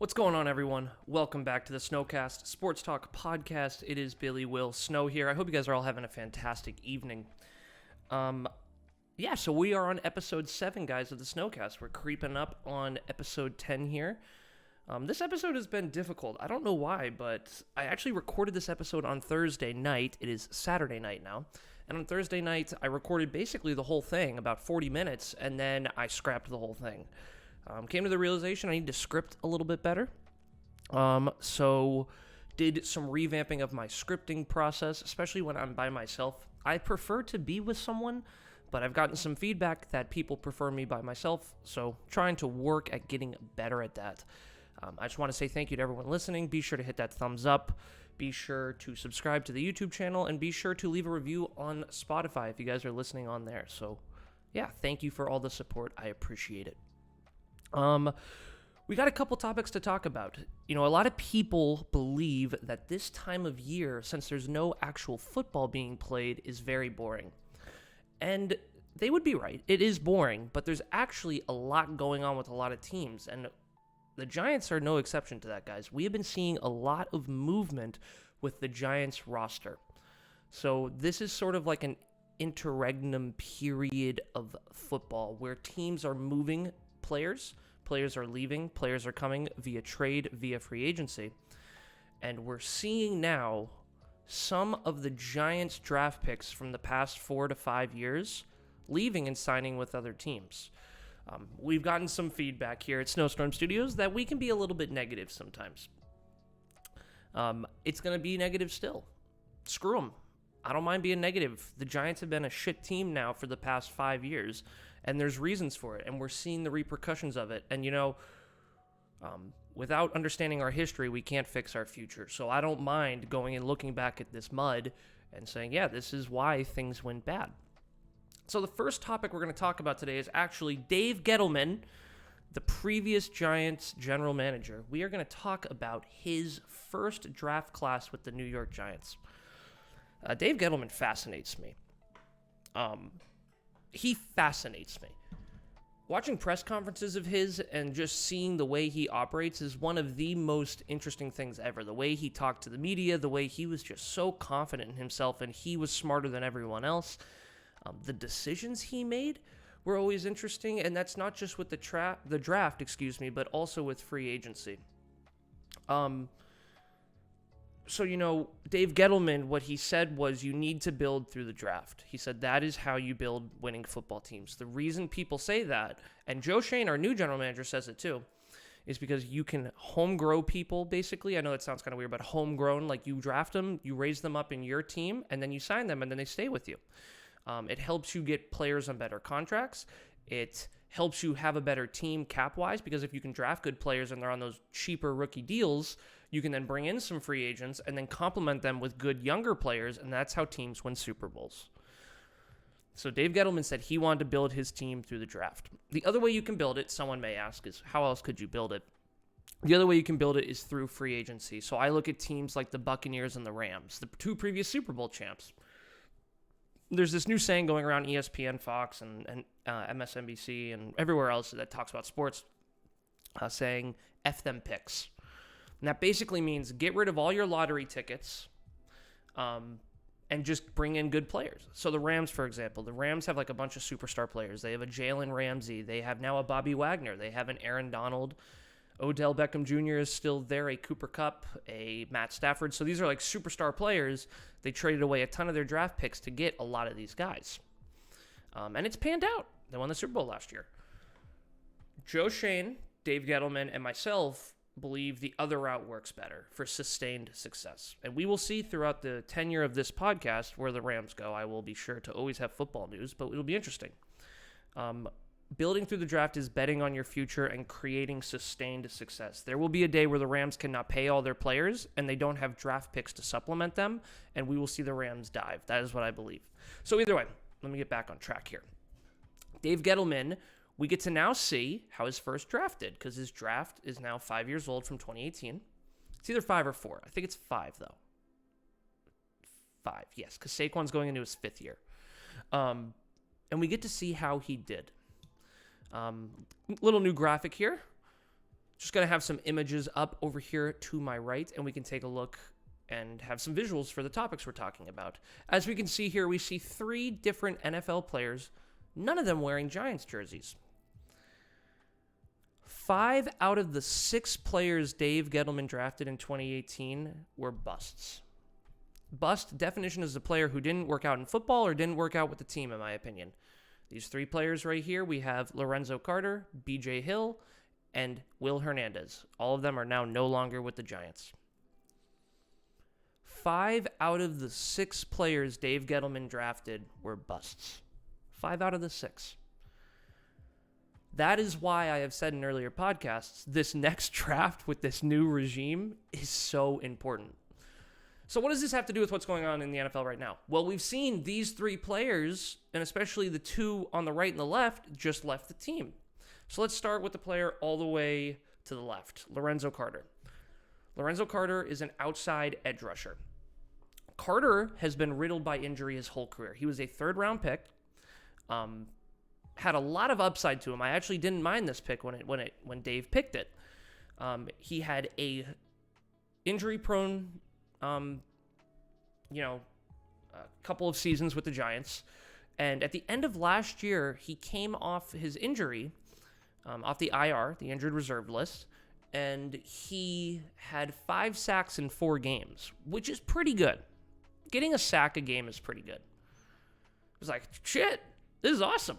What's going on, everyone? Welcome back to the Snowcast Sports Talk podcast. It is Billy Will Snow here. I hope you guys are all having a fantastic evening. So we are on episode 7, guys, of the Snowcast. We're creeping up on episode 10 here. This episode has been difficult. I don't know why, but I actually recorded this episode on Thursday night. It is Saturday night now. And on Thursday night, I recorded basically the whole thing, about 40 minutes, and then I scrapped the whole thing. Came to the realization I need to script a little bit better. So did some revamping of my scripting process, especially when I'm by myself. I prefer to be with someone, but I've gotten some feedback that people prefer me by myself, so trying to work at getting better at that. I just want to say thank you to everyone listening. Be sure to hit that thumbs up. Be sure to subscribe to the YouTube channel, and be sure to leave a review on Spotify if you guys are listening on there. So, yeah, thank you for all the support. I appreciate it. We got a couple topics to talk about. You know, a lot of people believe that this time of year, since there's no actual football being played, is very boring. And they would be right. It is boring, but there's actually a lot going on with a lot of teams, and the Giants are no exception to that, guys. We have been seeing a lot of movement with the Giants roster. So this is sort of like an interregnum period of football where teams are moving players are leaving, players are coming via trade, via free agency. And we're seeing now some of the Giants draft picks from the past 4 to 5 years leaving and signing with other teams. We've gotten some feedback here at Snowstorm Studios that we can be a little bit negative sometimes. It's going to be negative still. Screw them. I don't mind being negative. The Giants have been a shit team now for the past 5 years, and there's reasons for it, and we're seeing the repercussions of it. And, without understanding our history, we can't fix our future. So I don't mind going and looking back at this mud and saying, yeah, this is why things went bad. So the first topic we're going to talk about today is actually Dave Gettleman, the previous Giants general manager. We are going to talk about his first draft class with the New York Giants. Dave Gettleman fascinates me. He fascinates me. Watching press conferences of his and just seeing the way he operates is one of the most interesting things ever. The way he talked to the media, the way he was just so confident in himself, and he was smarter than everyone else. The decisions he made were always interesting, and that's not just with the draft, but also with free agency. So, Dave Gettleman, what he said was you need to build through the draft. He said that is how you build winning football teams. The reason people say that, and Joe Scheon, our new general manager, says it too, is because you can home grow people, basically. I know that sounds kind of weird, but homegrown, like you draft them, you raise them up in your team, and then you sign them, and then they stay with you. It helps you get players on better contracts. It helps you have a better team cap-wise, because if you can draft good players and they're on those cheaper rookie deals, you can then bring in some free agents and then complement them with good younger players, and that's how teams win Super Bowls. So Dave Gettleman said he wanted to build his team through the draft. The other way you can build it, someone may ask, is how else could you build it? The other way you can build it is through free agency. So I look at teams like the Buccaneers and the Rams, the 2 previous Super Bowl champs. There's this new saying going around ESPN, Fox, and MSNBC, and everywhere else that talks about sports, saying, F them picks. And that basically means get rid of all your lottery tickets and just bring in good players. So the Rams, for example, the Rams have like a bunch of superstar players. They have a Jalen Ramsey. They have now a Bobby Wagner. They have an Aaron Donald. Odell Beckham Jr. is still there, a Cooper Kupp, a Matt Stafford. So these are like superstar players. They traded away a ton of their draft picks to get a lot of these guys. And it's panned out. They won the Super Bowl last year. Joe Scheon, Dave Gettleman, and myself believe the other route works better for sustained success. And we will see throughout the tenure of this podcast where the Rams go. I will be sure to always have football news, but it'll be interesting. Building through the draft is betting on your future and creating sustained success. There will be a day where the Rams cannot pay all their players and they don't have draft picks to supplement them, and we will see the Rams dive. That is what I believe. So either way, let me get back on track here. Dave Gettleman, we get to now see how his first draft did, because his draft is now 5 years old from 2018. It's either 5 or 4. I think it's 5, though. 5, yes, because Saquon's going into his 5th year. And we get to see how he did. Little new graphic here. Just going to have some images up over here to my right, and we can take a look and have some visuals for the topics we're talking about. As we can see here, we see 3 different NFL players, none of them wearing Giants jerseys. 5 out of the 6 players Dave Gettleman drafted in 2018 were busts. Bust definition is a player who didn't work out in football or didn't work out with the team, in my opinion. These 3 players right here, we have Lorenzo Carter, B.J. Hill, and Will Hernandez. All of them are now no longer with the Giants. 5 out of the 6 players Dave Gettleman drafted were busts. 5 out of the 6. That is why I have said in earlier podcasts, this next draft with this new regime is so important. So what does this have to do with what's going on in the NFL right now? Well, we've seen these 3 players, and especially the 2 on the right and the left, just left the team. So let's start with the player all the way to the left, Lorenzo Carter. Lorenzo Carter is an outside edge rusher. Carter has been riddled by injury his whole career. He was a 3rd-round pick, had a lot of upside to him. I actually didn't mind this pick when Dave picked it. He had a injury-prone, couple of seasons with the Giants, and at the end of last year, he came off his injury, off the IR, the injured reserve list, and he had 5 sacks in 4 games, which is pretty good. Getting a sack a game is pretty good. I was like, shit, this is awesome.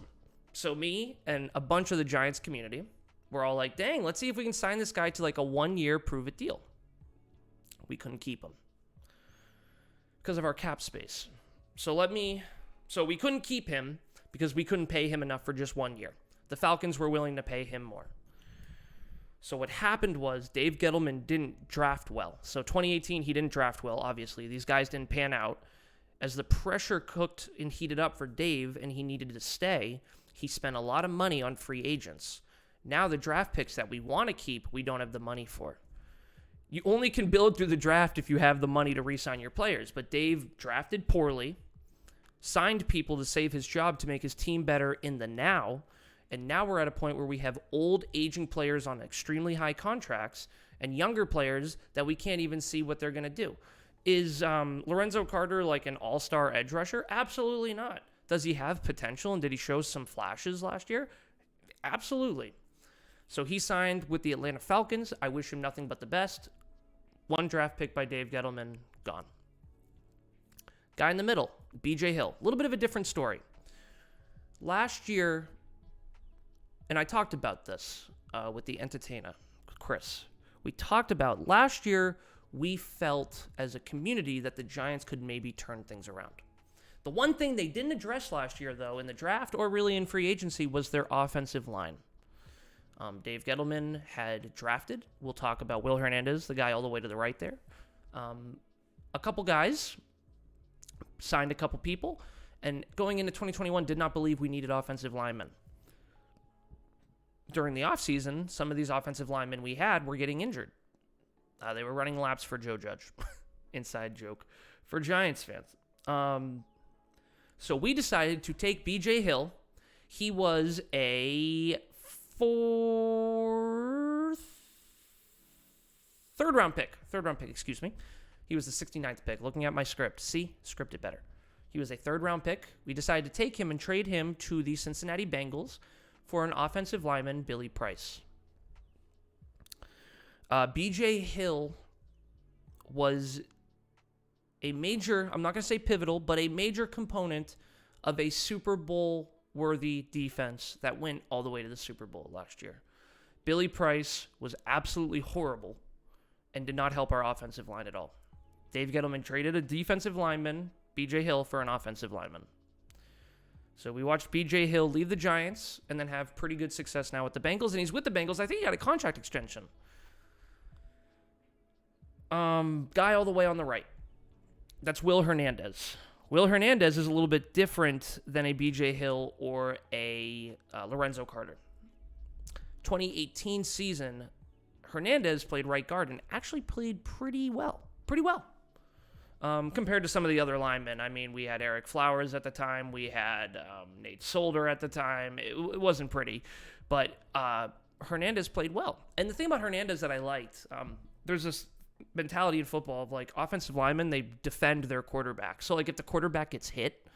So me and a bunch of the Giants community were all like, dang, let's see if we can sign this guy to like a 1-year prove-it deal. We couldn't keep him because of our cap space. So we couldn't keep him because we couldn't pay him enough for just 1 year. The Falcons were willing to pay him more. So what happened was Dave Gettleman didn't draft well. So 2018, he didn't draft well, obviously. These guys didn't pan out. As the pressure cooked and heated up for Dave and he needed to stay, he spent a lot of money on free agents. Now the draft picks that we want to keep, we don't have the money for. You only can build through the draft if you have the money to re-sign your players. But Dave drafted poorly, signed people to save his job to make his team better in the now, and now we're at a point where we have old, aging players on extremely high contracts and younger players that we can't even see what they're going to do. Is Lorenzo Carter like an all-star edge rusher? Absolutely not. Does he have potential, and did he show some flashes last year? Absolutely. So he signed with the Atlanta Falcons. I wish him nothing but the best. 1 draft pick by Dave Gettleman, gone. Guy in the middle, B.J. Hill. A little bit of a different story. Last year, and I talked about this with the entertainer, Chris. We talked about last year, we felt as a community that the Giants could maybe turn things around. The one thing they didn't address last year, though, in the draft or really in free agency, was their offensive line. Dave Gettleman had drafted. We'll talk about Will Hernandez, the guy all the way to the right there. A couple guys, signed a couple people, and going into 2021 did not believe we needed offensive linemen. During the offseason, some of these offensive linemen we had were getting injured. They were running laps for Joe Judge. Inside joke for Giants fans. So we decided to take B.J. Hill. He was a third round pick, excuse me. He was the 69th pick. Looking at my script. See? Scripted better. He was a 3rd round pick. We decided to take him and trade him to the Cincinnati Bengals for an offensive lineman, Billy Price. B.J. Hill was a major, I'm not going to say pivotal, but a major component of a Super Bowl-worthy defense that went all the way to the Super Bowl last year. Billy Price was absolutely horrible and did not help our offensive line at all. Dave Gettleman traded a defensive lineman, B.J. Hill, for an offensive lineman. So we watched B.J. Hill leave the Giants and then have pretty good success now with the Bengals, and he's with the Bengals. I think he got a contract extension. Guy all the way on the right. That's Will Hernandez. Will Hernandez is a little bit different than a B.J. Hill or a Lorenzo Carter. 2018 season, Hernandez played right guard and actually played pretty well. Compared to some of the other linemen. I mean, we had Eric Flowers at the time. We had Nate Solder at the time. It wasn't pretty. But Hernandez played well. And the thing about Hernandez that I liked, there's this mentality in football of like offensive linemen, they defend their quarterback. So like if the quarterback gets hit,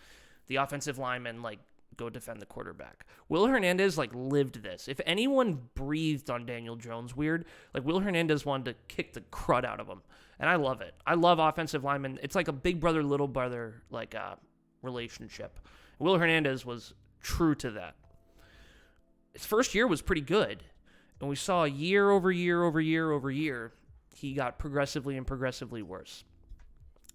the offensive linemen like go defend the quarterback. Will Hernandez like lived this. If anyone breathed on Daniel Jones weird, like Will Hernandez wanted to kick the crud out of him. And I love it. I love offensive linemen. It's like a big brother, little brother like relationship. Will Hernandez was true to that. His first year was pretty good. And we saw year over year over year over year, he got progressively and progressively worse.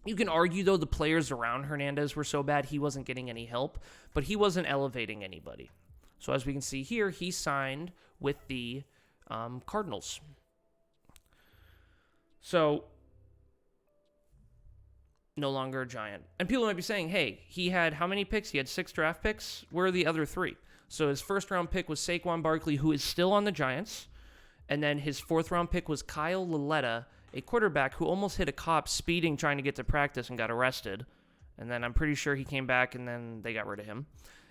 You can argue, though, the players around Hernandez were so bad he wasn't getting any help, but he wasn't elevating anybody. So as we can see here, he signed with the Cardinals. So no longer a Giant. And people might be saying, hey, he had how many picks? He had 6 draft picks. Where are the other 3? So his first-round pick was Saquon Barkley, who is still on the Giants. And then his 4th-round pick was Kyle Lauletta, a quarterback who almost hit a cop speeding trying to get to practice and got arrested. And then I'm pretty sure he came back, and then they got rid of him.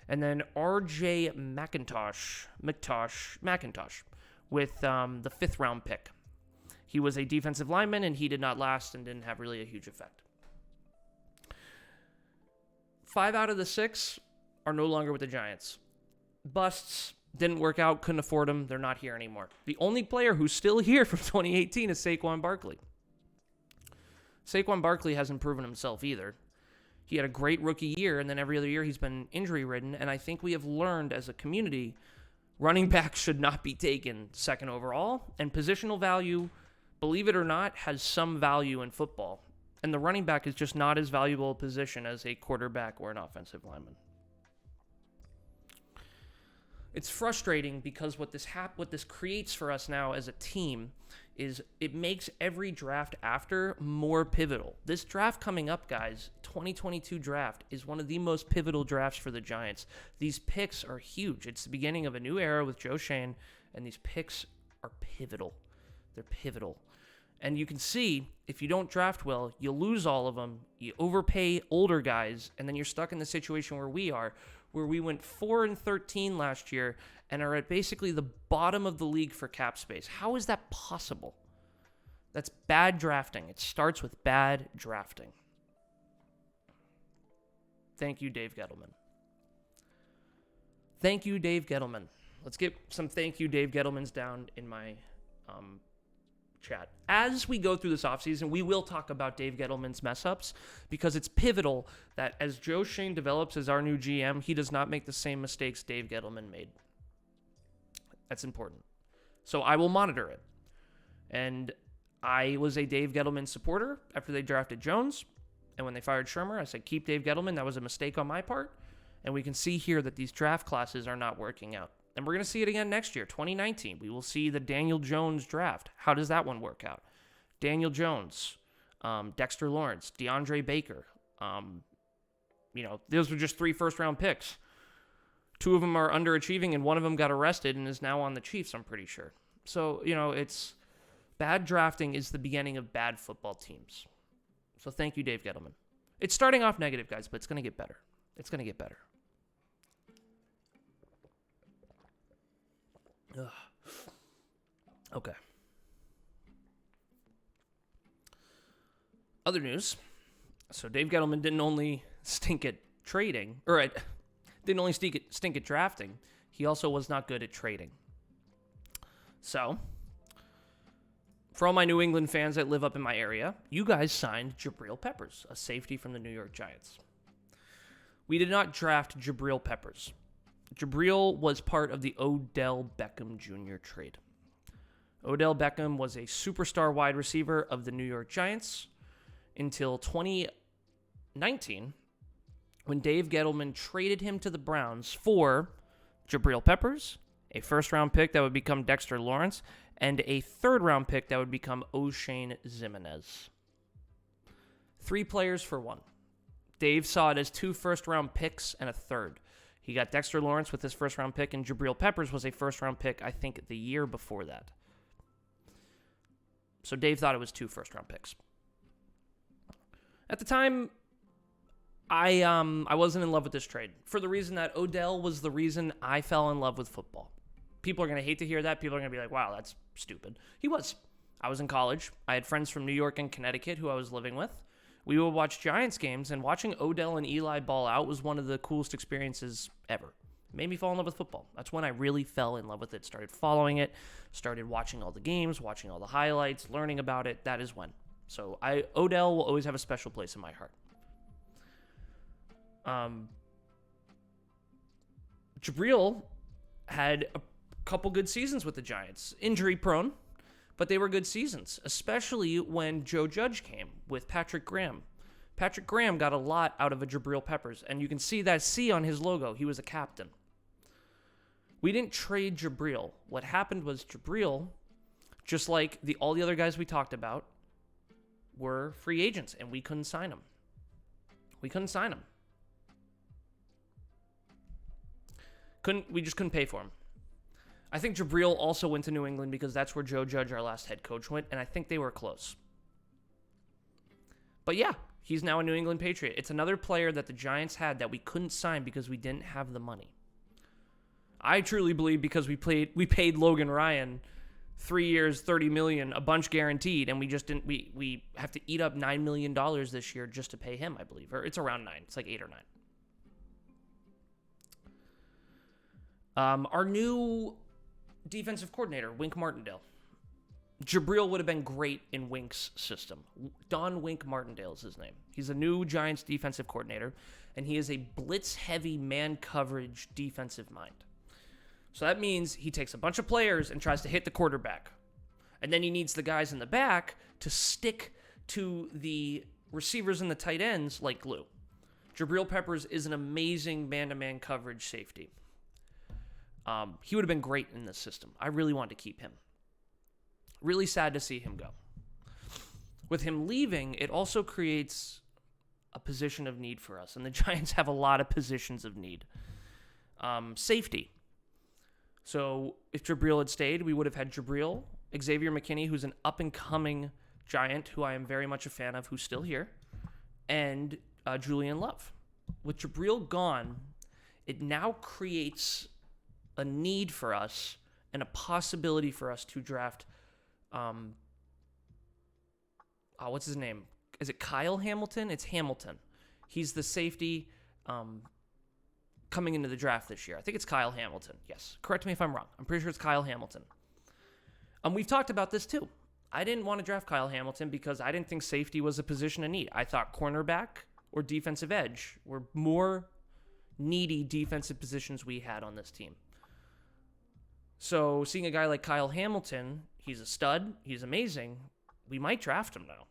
And then R.J. McIntosh with the 5th-round pick. He was a defensive lineman, and he did not last and didn't have really a huge effect. 5 out of the 6 are no longer with the Giants. Busts, didn't work out, couldn't afford them, they're not here anymore. The only player who's still here from 2018 is Saquon Barkley. Saquon Barkley hasn't proven himself either. He had a great rookie year, and then every other year he's been injury-ridden, and I think we have learned as a community, running backs should not be taken 2nd overall, and positional value, believe it or not, has some value in football. And the running back is just not as valuable a position as a quarterback or an offensive lineman. It's frustrating because what this creates for us now as a team is it makes every draft after more pivotal. This draft coming up, guys, 2022 draft, is one of the most pivotal drafts for the Giants. These picks are huge. It's the beginning of a new era with Joe Scheon, and these picks are pivotal. They're pivotal. And you can see, if you don't draft well, you lose all of them, you overpay older guys, and then you're stuck in the situation where we are, where we went 4-13 last year and are at basically the bottom of the league for cap space. How is that possible? That's bad drafting. It starts with bad drafting. Thank you, Dave Gettleman. Thank you, Dave Gettleman. Let's get some thank you, Dave Gettlemans down in my chat. As we go through this offseason, we will talk about Dave Gettleman's mess-ups because it's pivotal that as Joe Scheon develops as our new GM, he does not make the same mistakes Dave Gettleman made. That's important. So I will monitor it. And I was a Dave Gettleman supporter after they drafted Jones. And when they fired Shermer, I said, keep Dave Gettleman. That was a mistake on my part. And we can see here that these draft classes are not working out. And we're going to see it again next year, 2019. We will see the Daniel Jones draft. How does that one work out? Daniel Jones, Dexter Lawrence, DeAndre Baker. Those were just 3 first-round picks. 2 of them are underachieving, and one of them got arrested and is now on the Chiefs, I'm pretty sure. So, it's bad drafting is the beginning of bad football teams. So thank you, Dave Gettleman. It's starting off negative, guys, but it's going to get better. It's going to get better. Ugh. Okay. Other news. So Dave Gettleman didn't only stink at trading, didn't only stink at drafting. He also was not good at trading. So, for all my New England fans that live up in my area, you guys signed Jabrill Peppers, a safety from the New York Giants. We did not draft Jabrill Peppers. Jabrill was part of the Odell Beckham Jr. trade. Odell Beckham was a superstar wide receiver of the New York Giants until 2019, when Dave Gettleman traded him to the Browns for Jabrill Peppers, a first-round pick that would become Dexter Lawrence, and a third-round pick that would become O'Shane Ximenez. 3 players for 1. Dave saw it as 2 first-round picks and a third. He got Dexter Lawrence with his first-round pick, and Jabrill Peppers was a first-round pick, I think, the year before that. So Dave thought it was 2 first-round picks. At the time, I wasn't in love with this trade for the reason that Odell was the reason I fell in love with football. People are going to hate to hear that. People are going to be like, wow, that's stupid. He was. I was in college. I had friends from New York and Connecticut who I was living with. We would watch Giants games, and watching Odell and Eli ball out was one of the coolest experiences ever. It made me fall in love with football. That's when I really fell in love with it. Started following it, started watching all the games, watching all the highlights, learning about it. That is when. So Odell will always have a special place in my heart. Jabrill had a couple good seasons with the Giants. Injury prone, but they were good seasons, especially when Joe Judge came with Patrick Graham. Patrick Graham got a lot out of a Jabrill Peppers, and you can see that C on his logo. He was a captain. We didn't trade Jabrill. What happened was Jabrill, just like all the other guys we talked about, were free agents, and we couldn't sign them. We just couldn't pay for him. I think Jabrill also went to New England because that's where Joe Judge, our last head coach, went, and I think they were close. But yeah, he's now a New England Patriot. It's another player that the Giants had that we couldn't sign because we didn't have the money. I truly believe because we paid Logan Ryan 3 years, $30 million, a bunch guaranteed, and we just didn't. We have to eat up $9 million this year just to pay him, I believe, or it's around 9. It's like 8 or 9. Our new defensive coordinator, Wink Martindale. Jabrill would have been great in Wink's system. Don Wink Martindale is his name. He's a new Giants defensive coordinator, and he is a blitz-heavy man coverage defensive mind. So that means he takes a bunch of players and tries to hit the quarterback. And then he needs the guys in the back to stick to the receivers and the tight ends like glue. Jabrill Peppers is an amazing man-to-man coverage safety. He would have been great in this system. I really wanted to keep him. Really sad to see him go. With him leaving, it also creates a position of need for us, and the Giants have a lot of positions of need. Safety. So if Jabrill had stayed, we would have had Jabrill, Xavier McKinney, who's an up-and-coming Giant, who I am very much a fan of, who's still here, and Julian Love. With Jabrill gone, it now creates a need for us and a possibility for us to draft, what's his name? Is it Kyle Hamilton? It's Hamilton. He's the safety coming into the draft this year. I think it's Kyle Hamilton. Yes. Correct me if I'm wrong. I'm pretty sure it's Kyle Hamilton. We've talked about this too. I didn't want to draft Kyle Hamilton because I didn't think safety was a position of need. I thought cornerback or defensive edge were more needy defensive positions we had on this team. So seeing a guy like Kyle Hamilton, he's a stud, he's amazing, we might draft him now.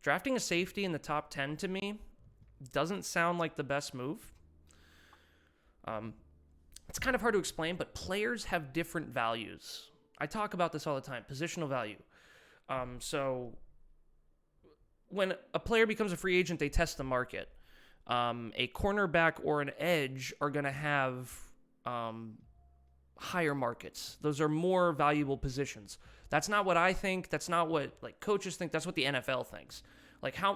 Drafting a safety in the top 10 to me doesn't sound like the best move. It's kind of hard to explain, but players have different values. I talk about this all the time, positional value. So when a player becomes a free agent, they test the market. A cornerback or an edge are going to have higher markets. Those are more valuable positions. That's not what I think. That's not what coaches think. That's what the NFL thinks.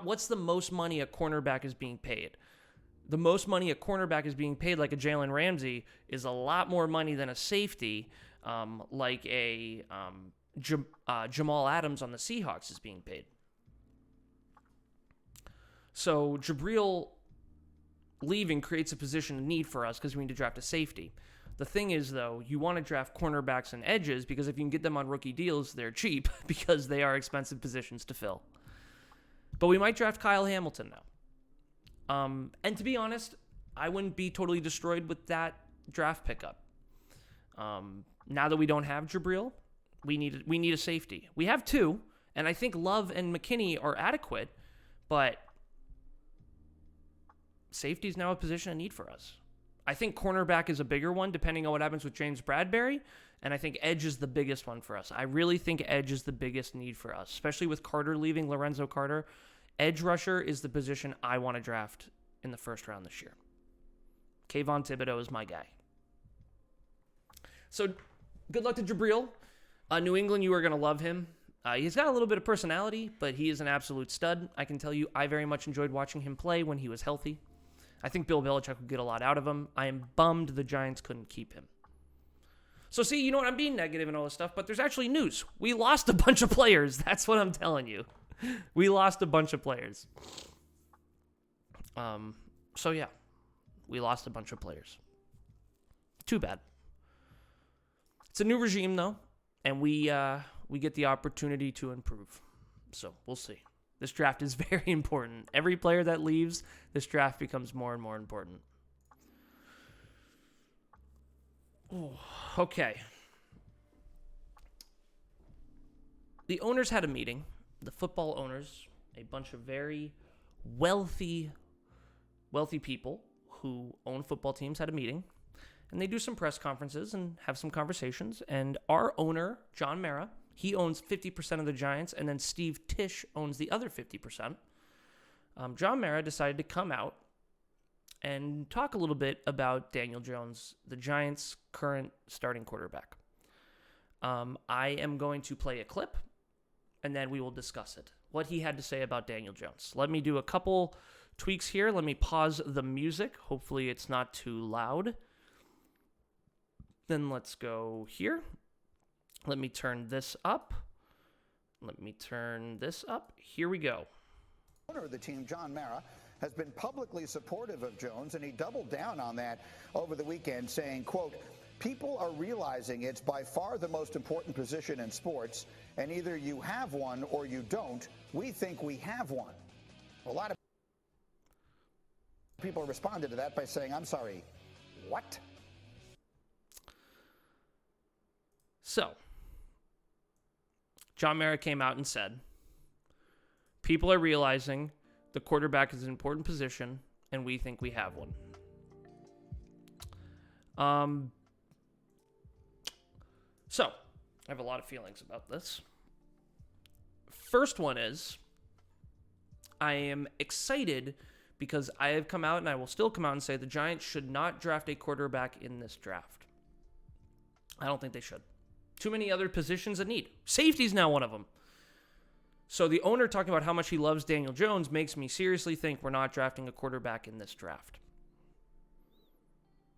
What's the most money a cornerback is being paid? The most money a cornerback is being paid, like a Jalen Ramsey, is a lot more money than a safety, like a Jamal Adams on the Seahawks is being paid. So Jabrill leaving creates a position of need for us because we need to draft a safety. The thing is, though, you want to draft cornerbacks and edges because if you can get them on rookie deals, they're cheap because they are expensive positions to fill. But we might draft Kyle Hamilton now. And to be honest, I wouldn't be totally destroyed with that draft pickup. Now that we don't have Jabrill, we need a safety. We have two, and I think Love and McKinney are adequate, but safety is now a position of need for us. I think cornerback is a bigger one, depending on what happens with James Bradberry, and I think edge is the biggest one for us. I really think edge is the biggest need for us, especially with Carter leaving, Lorenzo Carter. Edge rusher is the position I want to draft in the first round this year. Kayvon Thibodeau is my guy. So good luck to Jabrill. New England, you are going to love him. He's got a little bit of personality, but he is an absolute stud. I can tell you, I very much enjoyed watching him play when he was healthy. I think Bill Belichick would get a lot out of him. I am bummed the Giants couldn't keep him. So see, you know what? I'm being negative and all this stuff, but there's actually news. We lost a bunch of players. That's what I'm telling you. We lost a bunch of players. So yeah, we lost a bunch of players. Too bad. It's a new regime though, and we get the opportunity to improve. So we'll see. This draft is very important. Every player that leaves, this draft becomes more and more important. Oh, okay. The owners had a meeting. The football owners, a bunch of very wealthy people who own football teams, had a meeting. And they do some press conferences and have some conversations. And our owner, John Mara, he owns 50% of the Giants, and then Steve Tisch owns the other 50%. John Mara decided to come out and talk a little bit about Daniel Jones, the Giants' current starting quarterback. I am going to play a clip, and then we will discuss it. What he had to say about Daniel Jones. Let me do a couple tweaks here. Let me pause the music. Hopefully it's not too loud. Then let's go here. Let me turn this up. Here we go. Owner of the team, John Mara, has been publicly supportive of Jones, and he doubled down on that over the weekend, saying, quote, "People are realizing it's by far the most important position in sports, and either you have one or you don't. We think we have one." A lot of people responded to that by saying, "I'm sorry, what?" So, John Mara came out and said, people are realizing the quarterback is an important position, and we think we have one. So, I have a lot of feelings about this. First one is, I am excited because I have come out, and I will still come out and say the Giants should not draft a quarterback in this draft. I don't think they should. Too many other positions in need. Safety's now one of them. So the owner talking about how much he loves Daniel Jones makes me seriously think we're not drafting a quarterback in this draft.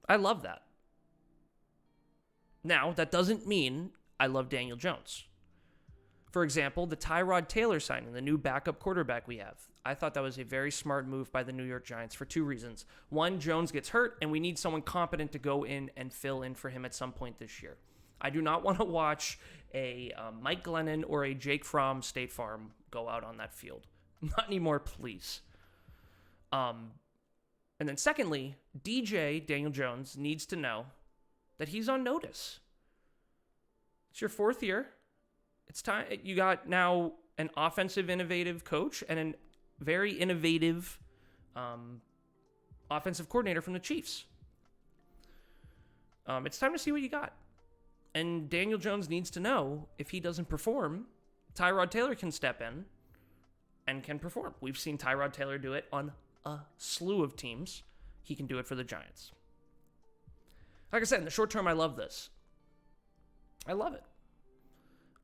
I love that. Now, that doesn't mean I love Daniel Jones. For example, the Tyrod Taylor signing, the new backup quarterback we have. I thought that was a very smart move by the New York Giants for two reasons. One, Jones gets hurt, and we need someone competent to go in and fill in for him at some point this year. I do not want to watch a Mike Glennon or a Jake Fromm State Farm go out on that field. Not anymore, please. And then secondly, DJ, Daniel Jones, needs to know that he's on notice. It's your fourth year. It's time. You got now an offensive, innovative coach and a very innovative offensive coordinator from the Chiefs. It's time to see what you got. And Daniel Jones needs to know if he doesn't perform, Tyrod Taylor can step in and can perform. We've seen Tyrod Taylor do it on a slew of teams. He can do it for the Giants. Like I said, in the short term, I love this. I love it.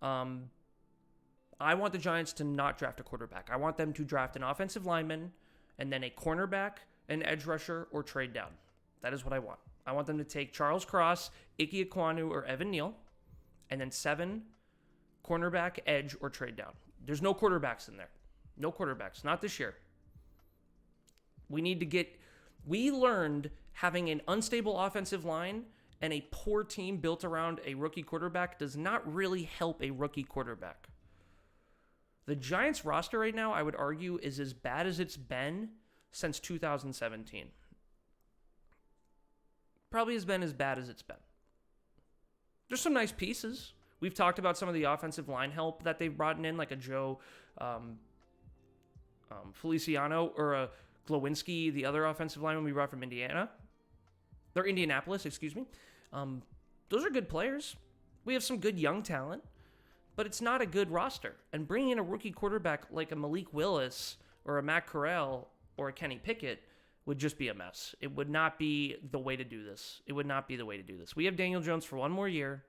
I want the Giants to not draft a quarterback. I want them to draft an offensive lineman and then a cornerback, an edge rusher, or trade down. That is what I want. I want them to take Charles Cross, Ike Ekwonu, or Evan Neal, and then 7 cornerback, edge, or trade down. There's no quarterbacks in there. No quarterbacks. Not this year. We learned having an unstable offensive line and a poor team built around a rookie quarterback does not really help a rookie quarterback. The Giants roster right now, I would argue, is as bad as it's been since 2017. Probably has been as bad as it's been. There's some nice pieces. We've talked about some of the offensive line help that they've brought in, like a Joe Feliciano or a Glowinski, the other offensive lineman we brought from Indianapolis, excuse me. Those are good players. We have some good young talent, but it's not a good roster. And bringing in a rookie quarterback like a Malik Willis or a Matt Corral or a Kenny Pickett would just be a mess. It would not be the way to do this. We have Daniel Jones for one more year.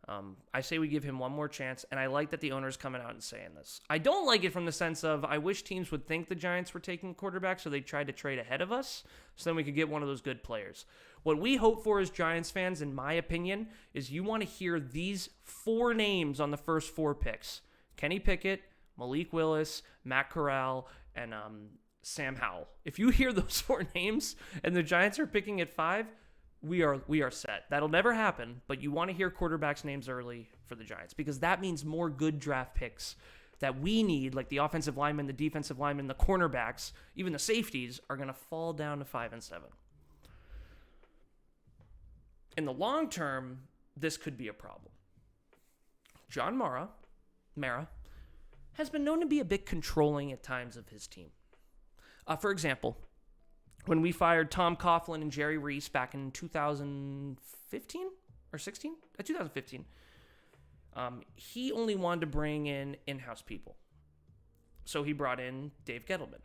I say we give him one more chance, and I like that the owner's coming out and saying this. I don't like it from the sense of I wish teams would think the Giants were taking a quarterback, so they tried to trade ahead of us, so then we could get one of those good players. What we hope for as Giants fans, in my opinion, is you want to hear these 4 names on the first 4 picks. Kenny Pickett, Malik Willis, Matt Corral, and Sam Howell. If you hear those 4 names and the Giants are picking at 5, we are set. That'll never happen, but you want to hear quarterbacks' names early for the Giants because that means more good draft picks that we need, like the offensive linemen, the defensive linemen, the cornerbacks, even the safeties, are going to fall down to 5 and 7. In the long term, this could be a problem. John Mara has been known to be a bit controlling at times of his team. For example, when we fired Tom Coughlin and Jerry Reese back in 2015 or 16? 2015. He only wanted to bring in-house people. So he brought in Dave Gettleman.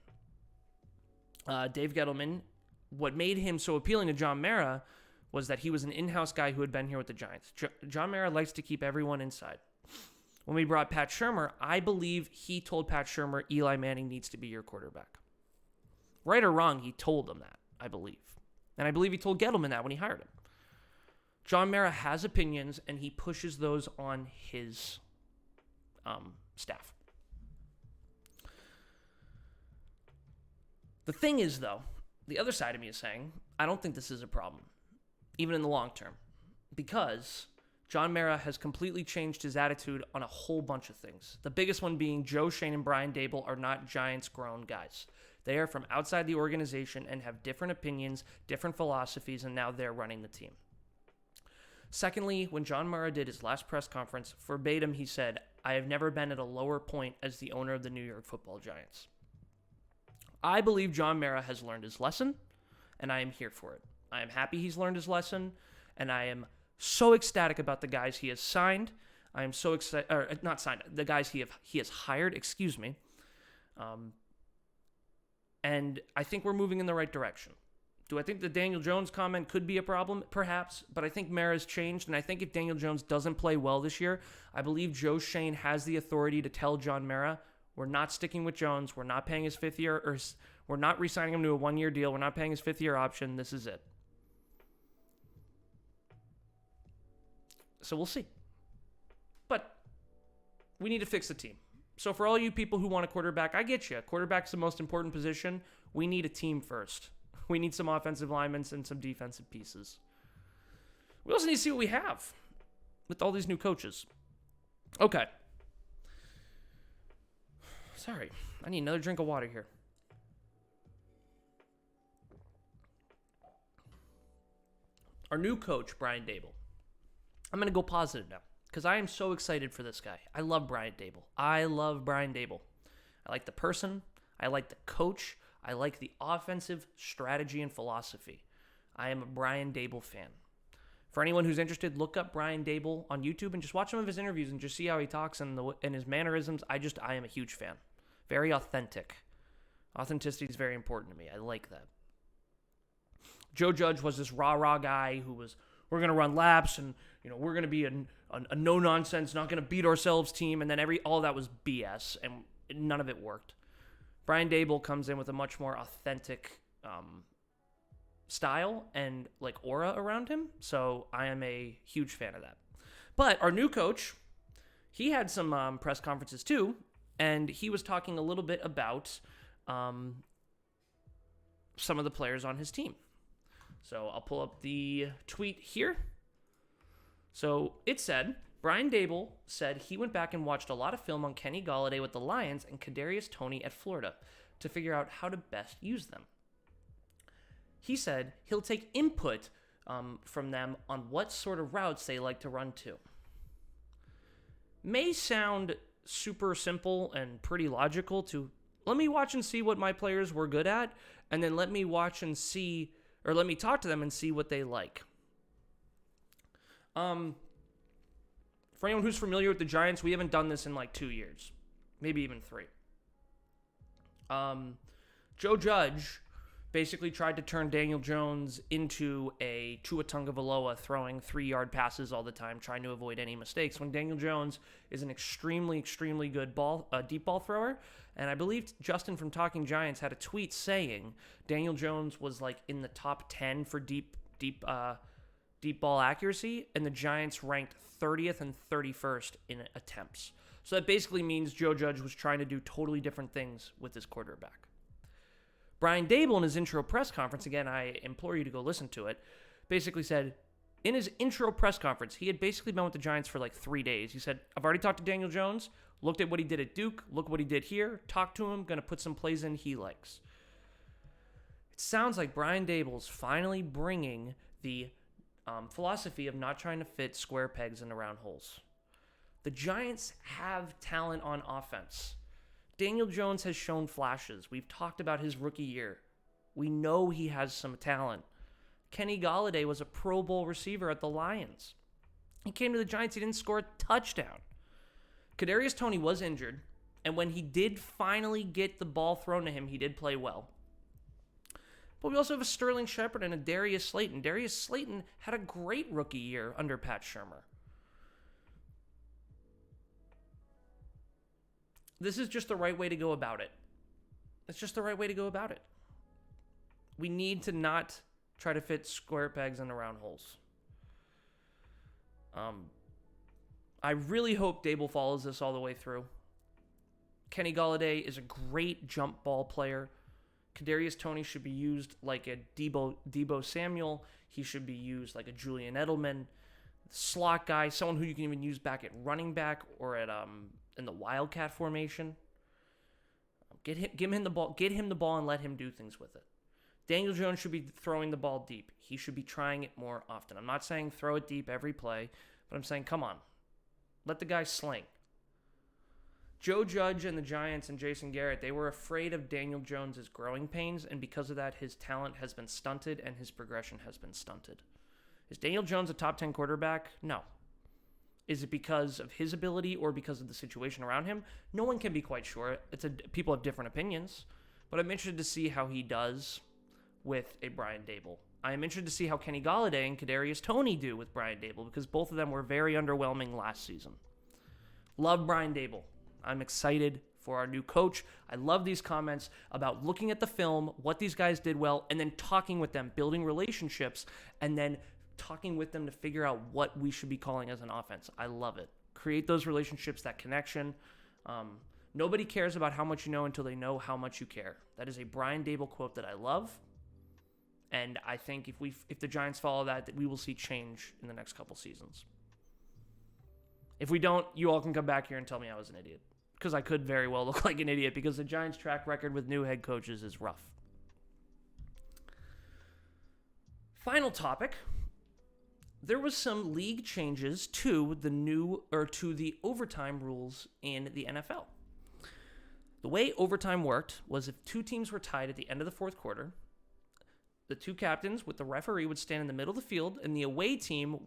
Dave Gettleman, what made him so appealing to John Mara was that he was an in-house guy who had been here with the Giants. John Mara likes to keep everyone inside. When we brought Pat Shurmur, I believe he told Pat Shurmur, Eli Manning needs to be your quarterback. Right or wrong, he told him that, I believe. And I believe he told Gettleman that when he hired him. John Mara has opinions, and he pushes those on his staff. The thing is, though, the other side of me is saying, I don't think this is a problem, even in the long term, because John Mara has completely changed his attitude on a whole bunch of things. The biggest one being Joe Scheon and Brian Daboll are not Giants-grown guys. They are from outside the organization and have different opinions, different philosophies, and now they're running the team. Secondly, when John Mara did his last press conference, verbatim he said, I have never been at a lower point as the owner of the New York Football Giants. I believe John Mara has learned his lesson, and I am here for it. I am happy he's learned his lesson, and I am so ecstatic about the guys he has signed. I am so excited, or not signed, the guys he has hired, excuse me. And I think we're moving in the right direction. Do I think the Daniel Jones comment could be a problem? Perhaps, but I think Mara's changed, and I think if Daniel Jones doesn't play well this year, I believe Joe Scheon has the authority to tell John Mara, we're not sticking with Jones, we're not paying his 5th year, or we're not re-signing him to a 1-year deal, we're not paying his 5th year option, this is it. So we'll see. But we need to fix the team. So for all you people who want a quarterback, I get you. Quarterback's the most important position. We need a team first. We need some offensive linemen and some defensive pieces. We also need to see what we have with all these new coaches. Okay. Sorry. I need another drink of water here. Our new coach, Brian Daboll. I'm going to go positive now because I am so excited for this guy. I love Brian Daboll. I like the person. I like the coach. I like the offensive strategy and philosophy. I am a Brian Daboll fan. For anyone who's interested, look up Brian Daboll on YouTube and just watch some of his interviews and just see how he talks and his mannerisms. I am a huge fan. Very authentic. Authenticity is very important to me. I like that. Joe Judge was this rah-rah guy who was, we're going to run laps and, we're going to be a no-nonsense, not going to beat ourselves team. And then all of that was BS, and none of it worked. Brian Daboll comes in with a much more authentic style and aura around him. So I am a huge fan of that. But our new coach, he had some press conferences too, and he was talking a little bit about some of the players on his team. So I'll pull up the tweet here. So it said, Brian Daboll said he went back and watched a lot of film on Kenny Golladay with the Lions and Kadarius Toney at Florida to figure out how to best use them. He said he'll take input from them on what sort of routes they like to run to. May sound super simple and pretty logical to, let me watch and see what my players were good at, and then let me watch and see, or let me talk to them and see what they like. For anyone who's familiar with the Giants, we haven't done this in 2 years, maybe even 3. Joe Judge basically tried to turn Daniel Jones into a Tua Tagovailoa, throwing 3-yard passes all the time, trying to avoid any mistakes, when Daniel Jones is an extremely, extremely good deep ball thrower. And I believe Justin from Talking Giants had a tweet saying Daniel Jones was like in the top 10 for deep ball accuracy, and the Giants ranked 30th and 31st in attempts. So that basically means Joe Judge was trying to do totally different things with his quarterback. Brian Daboll in his intro press conference, again, I implore you to go listen to it, basically said, in his intro press conference, he had basically been with the Giants for like 3 days. He said, I've already talked to Daniel Jones, looked at what he did at Duke, look what he did here, talked to him, going to put some plays in he likes. It sounds like Brian Daboll's finally bringing the philosophy of not trying to fit square pegs into round holes. The Giants have talent on offense. Daniel Jones has shown flashes. We've talked about his rookie year. We know he has some talent. Kenny Golladay was a Pro Bowl receiver at the Lions. He came to the Giants, he didn't score a touchdown. Kadarius Toney was injured, and when he did finally get the ball thrown to him, he did play well. But we also have a Sterling Shepard and a Darius Slayton. Darius Slayton had a great rookie year under Pat Shurmur. This is just the right way to go about it. It's just the right way to go about it. We need to not try to fit square pegs into round holes. I really hope Daboll follows this all the way through. Kenny Golladay is a great jump ball player. Kadarius Toney should be used like a Deebo Samuel. He should be used like a Julian Edelman. Slot guy, someone who you can even use back at running back or at in the Wildcat formation. Get him the ball and let him do things with it. Daniel Jones should be throwing the ball deep. He should be trying it more often. I'm not saying throw it deep every play, but I'm saying, come on. Let the guy sling. Joe Judge and the Giants and Jason Garrett, they were afraid of Daniel Jones' growing pains, and because of that, his talent has been stunted and his progression has been stunted. Is Daniel Jones a top 10 quarterback? No. Is it because of his ability or because of the situation around him? No one can be quite sure. People have different opinions, but I'm interested to see how he does with a Brian Daboll. I am interested to see how Kenny Golladay and Kadarius Toney do with Brian Daboll, because both of them were very underwhelming last season. Love Brian Daboll. I'm excited for our new coach. I love these comments about looking at the film, what these guys did well, and then talking with them, building relationships, and then talking with them to figure out what we should be calling as an offense. I love it. Create those relationships, that connection. Nobody cares about how much you know until they know how much you care. That is a Brian Daboll quote that I love. And I think if the Giants follow that we will see change in the next couple seasons. If we don't, you all can come back here and tell me I was an idiot. Because I could very well look like an idiot, because the Giants' track record with new head coaches is rough. Final topic. There was some league changes to the overtime rules in the NFL. The way overtime worked was if two teams were tied at the end of the fourth quarter, the two captains with the referee would stand in the middle of the field, and the away team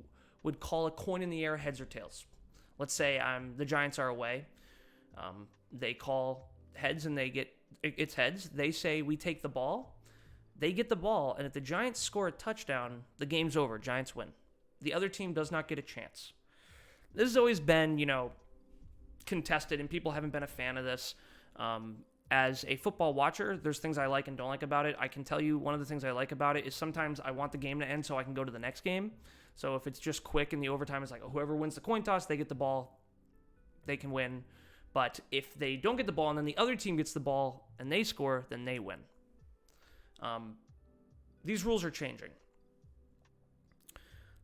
would call a coin in the air, heads or tails. Let's say the Giants are away. They call heads, and it's heads. They say we take the ball. They get the ball, and if the Giants score a touchdown, the game's over. Giants win. The other team does not get a chance. This has always been, contested, and people haven't been a fan of this. As a football watcher, there's things I like and don't like about it. I can tell you one of the things I like about it is sometimes I want the game to end so I can go to the next game. So if it's just quick in the overtime, it's like whoever wins the coin toss, they get the ball, they can win. But if they don't get the ball and then the other team gets the ball and they score, then they win. These rules are changing.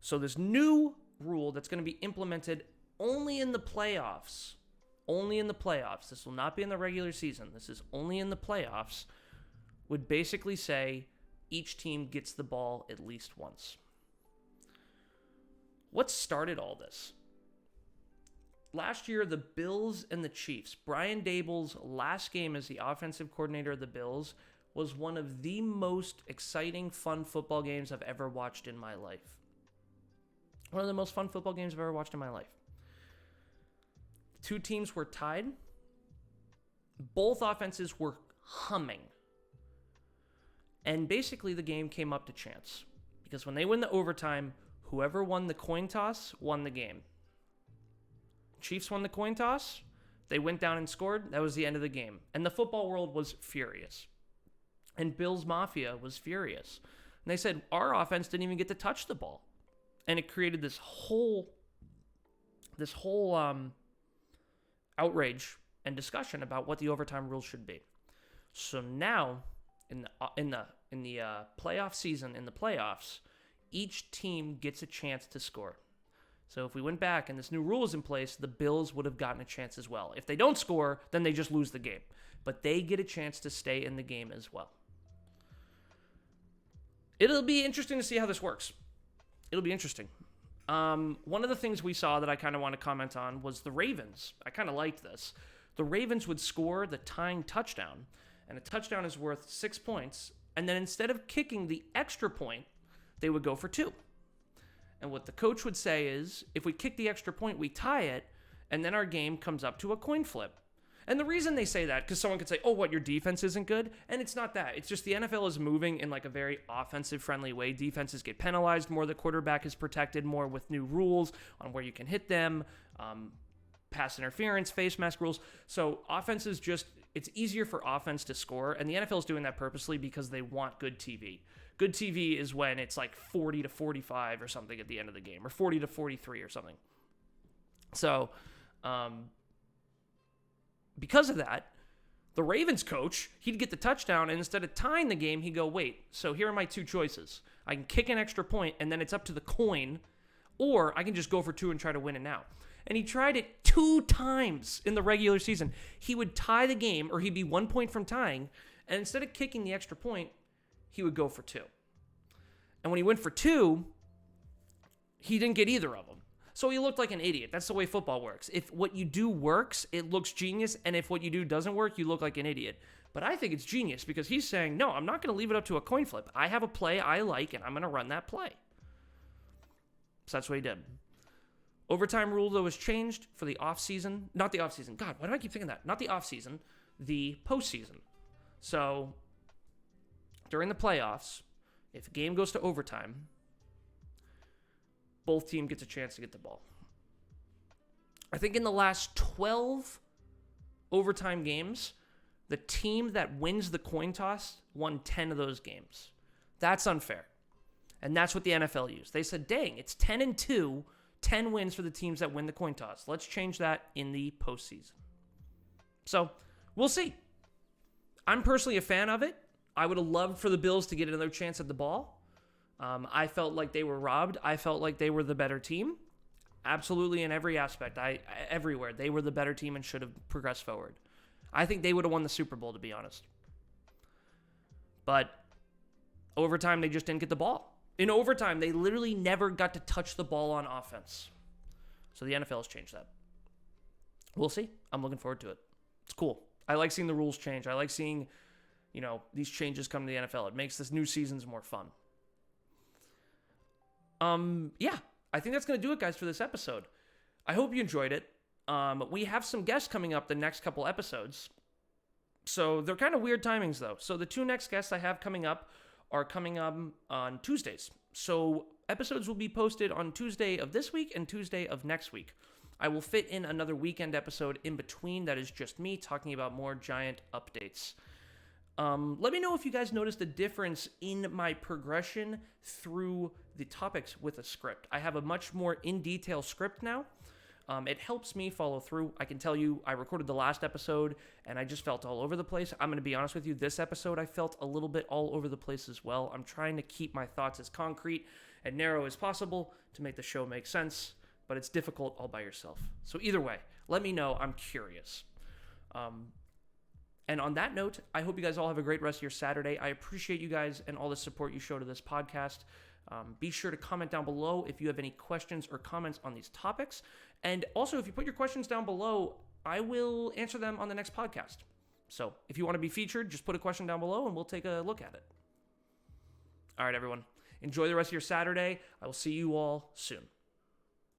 So this new rule that's going to be implemented only in the playoffs, this will not be in the regular season, this is only in the playoffs, would basically say each team gets the ball at least once. What started all this? Last year, the Bills and the Chiefs, Brian Daboll's last game as the offensive coordinator of the Bills, was one of the most exciting, fun football games I've ever watched in my life. One of the most fun football games I've ever watched in my life. Two teams were tied. Both offenses were humming. And basically the game came up to chance. Because when they win the overtime, whoever won the coin toss won the game. Chiefs won the coin toss. They went down and scored. That was the end of the game. And the football world was furious. And Bills Mafia was furious. And they said, our offense didn't even get to touch the ball. And it created this whole outrage and discussion about what the overtime rules should be. So now, in the playoff season, in the playoffs, each team gets a chance to score. So if we went back and this new rule is in place, the Bills would have gotten a chance as well. If they don't score, then they just lose the game. But they get a chance to stay in the game as well. It'll be interesting to see how this works. It'll be interesting. One of the things we saw that I kind of want to comment on was the Ravens. I kind of liked this. The Ravens would score the tying touchdown, and a touchdown is worth 6 points, and then instead of kicking the extra point, they would go for 2. And what the coach would say is, if we kick the extra point, we tie it, and then our game comes up to a coin flip. And the reason they say that, because someone could say, oh, what, your defense isn't good? And it's not that. It's just the NFL is moving in like a very offensive-friendly way. Defenses get penalized more. The quarterback is protected more with new rules on where you can hit them, pass interference, face mask rules. So offenses just, it's easier for offense to score, and the NFL is doing that purposely because they want good TV. Good TV is when it's like 40 to 45 or something at the end of the game, or 40 to 43 or something. So, because of that, the Ravens coach, he'd get the touchdown, and instead of tying the game, he'd go, wait, so here are my 2 choices. I can kick an extra point, and then it's up to the coin, or I can just go for 2 and try to win it now. And he tried it 2 times in the regular season. He would tie the game, or he'd be 1 point from tying, and instead of kicking the extra point, he would go for 2. And when he went for 2, he didn't get either of them. So he looked like an idiot. That's the way football works. If what you do works, it looks genius. And if what you do doesn't work, you look like an idiot. But I think it's genius because he's saying, no, I'm not going to leave it up to a coin flip. I have a play I like, and I'm going to run that play. So that's what he did. Overtime rule, though, was changed for the offseason. Not the offseason. God, why do I keep thinking that? Not the offseason. The postseason. So during the playoffs, if a game goes to overtime, both teams gets a chance to get the ball. I think in the last 12 overtime games, the team that wins the coin toss won 10 of those games. That's unfair. And that's what the NFL used. They said, dang, it's 10-2, 10 wins for the teams that win the coin toss. Let's change that in the postseason. So, we'll see. I'm personally a fan of it. I would have loved for the Bills to get another chance at the ball. I felt like they were robbed. I felt like they were the better team. Absolutely in every aspect. Everywhere. They were the better team and should have progressed forward. I think they would have won the Super Bowl, to be honest. But overtime, they just didn't get the ball. In overtime, they literally never got to touch the ball on offense. So the NFL has changed that. We'll see. I'm looking forward to it. It's cool. I like seeing the rules change. I like seeing, these changes come to the NFL. It makes this new seasons more fun. I think that's going to do it, guys, for this episode. I hope you enjoyed it. We have some guests coming up the next couple episodes. So they're kind of weird timings, though. So the 2 next guests I have coming up are coming up on Tuesdays. So episodes will be posted on Tuesday of this week and Tuesday of next week. I will fit in another weekend episode in between that is just me talking about more Giant updates. Let me know if you guys noticed a difference in my progression through the topics with a script. I have a much more in-detail script now. It helps me follow through. I can tell you, I recorded the last episode, and I just felt all over the place. I'm going to be honest with you, this episode, I felt a little bit all over the place as well. I'm trying to keep my thoughts as concrete and narrow as possible to make the show make sense, but it's difficult all by yourself. So either way, let me know. I'm curious. And on that note, I hope you guys all have a great rest of your Saturday. I appreciate you guys and all the support you show to this podcast. Be sure to comment down below if you have any questions or comments on these topics. And also, if you put your questions down below, I will answer them on the next podcast. So if you want to be featured, just put a question down below and we'll take a look at it. All right, everyone. Enjoy the rest of your Saturday. I will see you all soon.